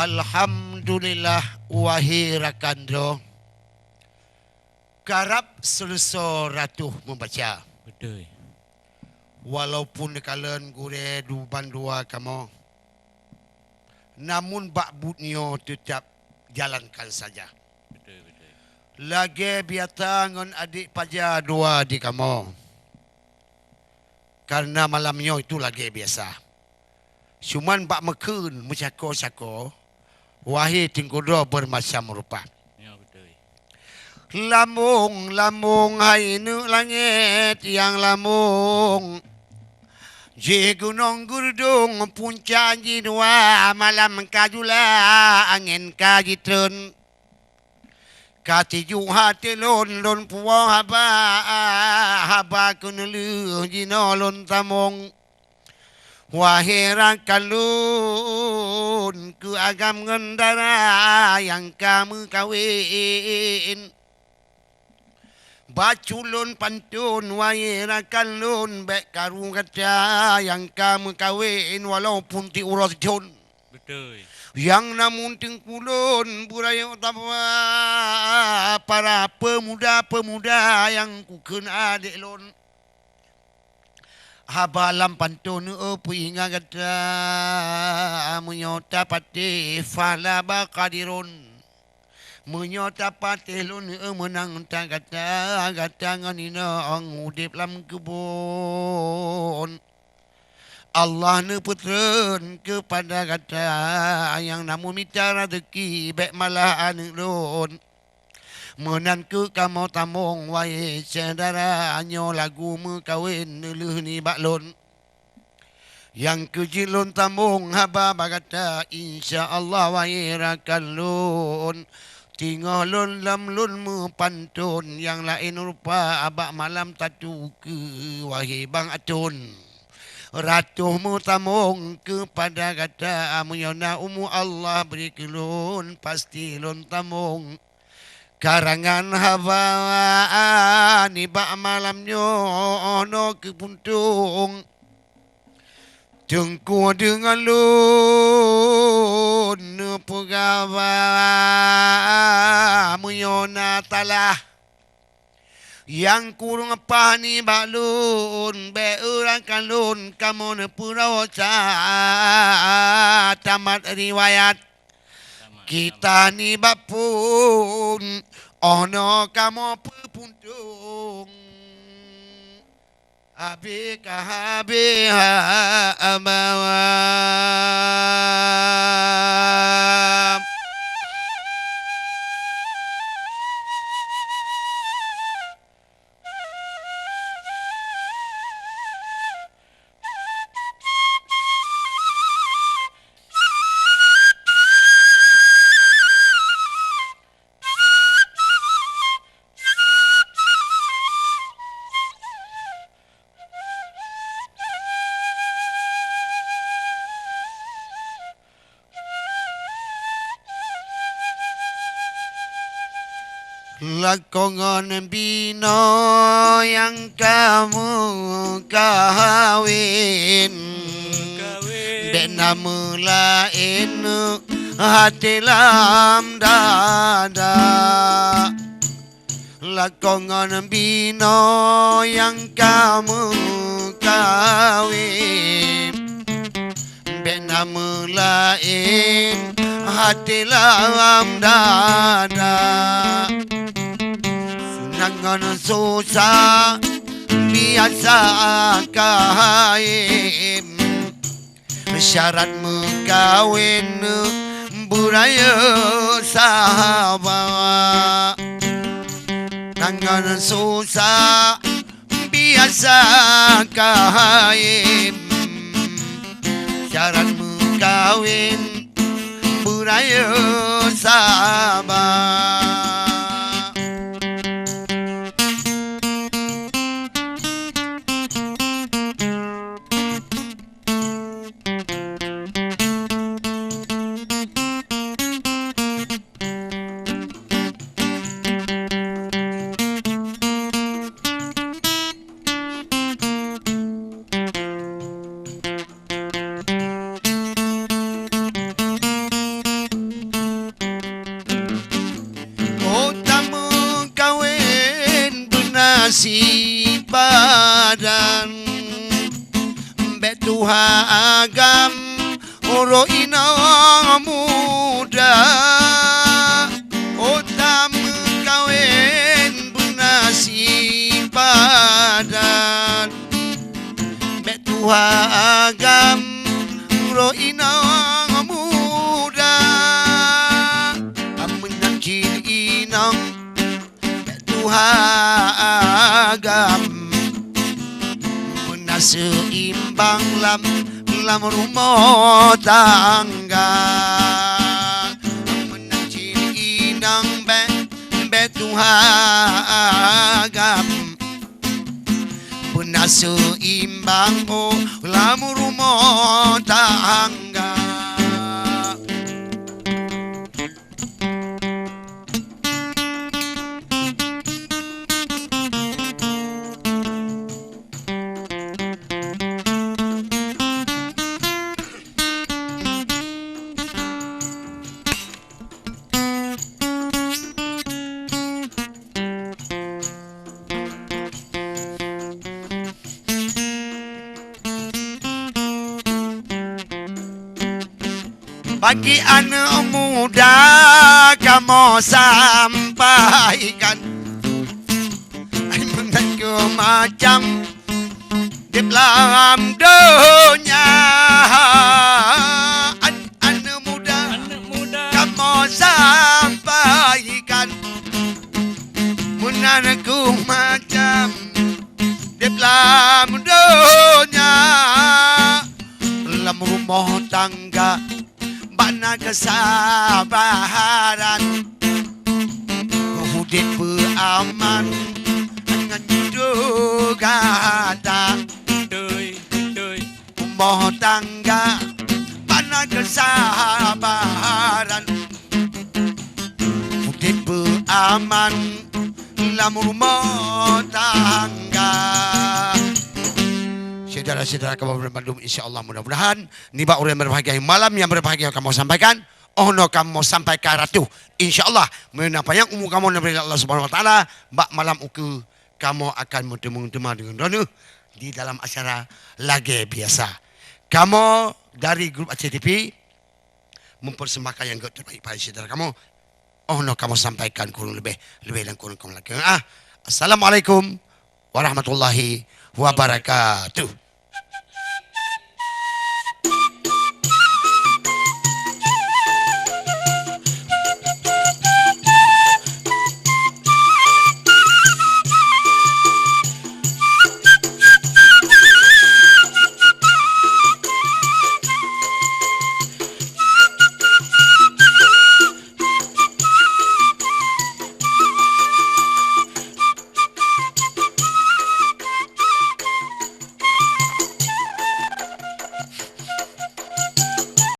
Alhamdulillah wahirakandro karap selesa ratuh membaca. Betul. Walaupun kalian gure duban dua kamu, namun bakbutnyo tetap jalankan saja. Betul, betul. Lagi biata ngon adik paja dua di kamu. Karena malamnya itu lagi biasa. Cuman bak mekun mencako-cako, wahai tingkodo bermacam rupa. Ya, betul. Lamung, lamung hai nu langit yang lamung. Ji gunung gurdung puncak ji dua malam kajula angin kaji trun. Kati juha telon lon puwa haba kunelu jino lon tamong. Wahai kalun ku agam ngendara yang kamu kawin. Baculun pantun wahirakan lun bek karung kata yang kamu kawin walaupun ti uras jon. Betul. Yang namun tingkulun budaya utama para pemuda-pemuda yang kuken adik lun. Habalam pantun puinga kata menyota pati fala bakadirun. Menyota patilun menang tak kata nganina ang udip lam kebun. Allah ne putren kepada kata yang namun minta rezeki bek malah anulun. Menan ke kamu tamong wahai saudara anyo lagu mekawin neluh ni baklun. Yang kejilun tamong haba bagata insya-Allah wahai rakalun. Tinggalun lamlun mepantun yang lain rupa abak malam tatu ke wahai bang atun. Ratuh mutamong kepada kata amuyona umu Allah beri kelun pasti lun tamong. Karangan hawa ni bak malamnya ono kepuntung. Tengku dengan lun pegawa muyona talah yang kurung apa ni balun be orang kalun kamu ne purau tamat riwayat kita ni bapun ono kamu pepuntung abi kahabi amawam. Lakongan bino yang kamu kawin Bena mulain hati lam dada Lakongan bino yang kamu kawin Bena mulain hati lam dada Nangan susah biasa kain syarat mengkawin budaya sahabat. Nangan susah biasa kain syarat mengkawin budaya sahabat. nasi badan betuha agam oro ina muda otam kawin nasi badan betuha agam oro ina muda amenakil inang betuha agam seimbang lam rumah tangga menacil inang betuhagam benar seimbang lam rumah tangga. Bagi anak muda kamu sampaikan menanku macam di dalam dunia. Anak muda kamu sampaikan menanku macam di dalam dunia. Dalam rumah tangga bana kesabaran hudip beraman dengan juga ada rumah tangga bana kesabaran hudip beraman dalam rumah tangga. Saudara-saudara kamu berbandung, insyaAllah mudah-mudahan niba orang berbahagia malam yang berbahagia kamu sampaikan. No kamu sampaikan ratu. InsyaAllah menapa yang umum kamu dari Allah Subhanahu Wa Taala. Bak malam uku kamu akan bertemu dengan Ronu di dalam acara lagi biasa. Kamu dari grup ACTV mempersembahkan yang terbaik pada saudara kamu. No kamu sampaikan kurang lebih dan kurang kamu lagi. Assalamualaikum warahmatullahi wabarakatuh.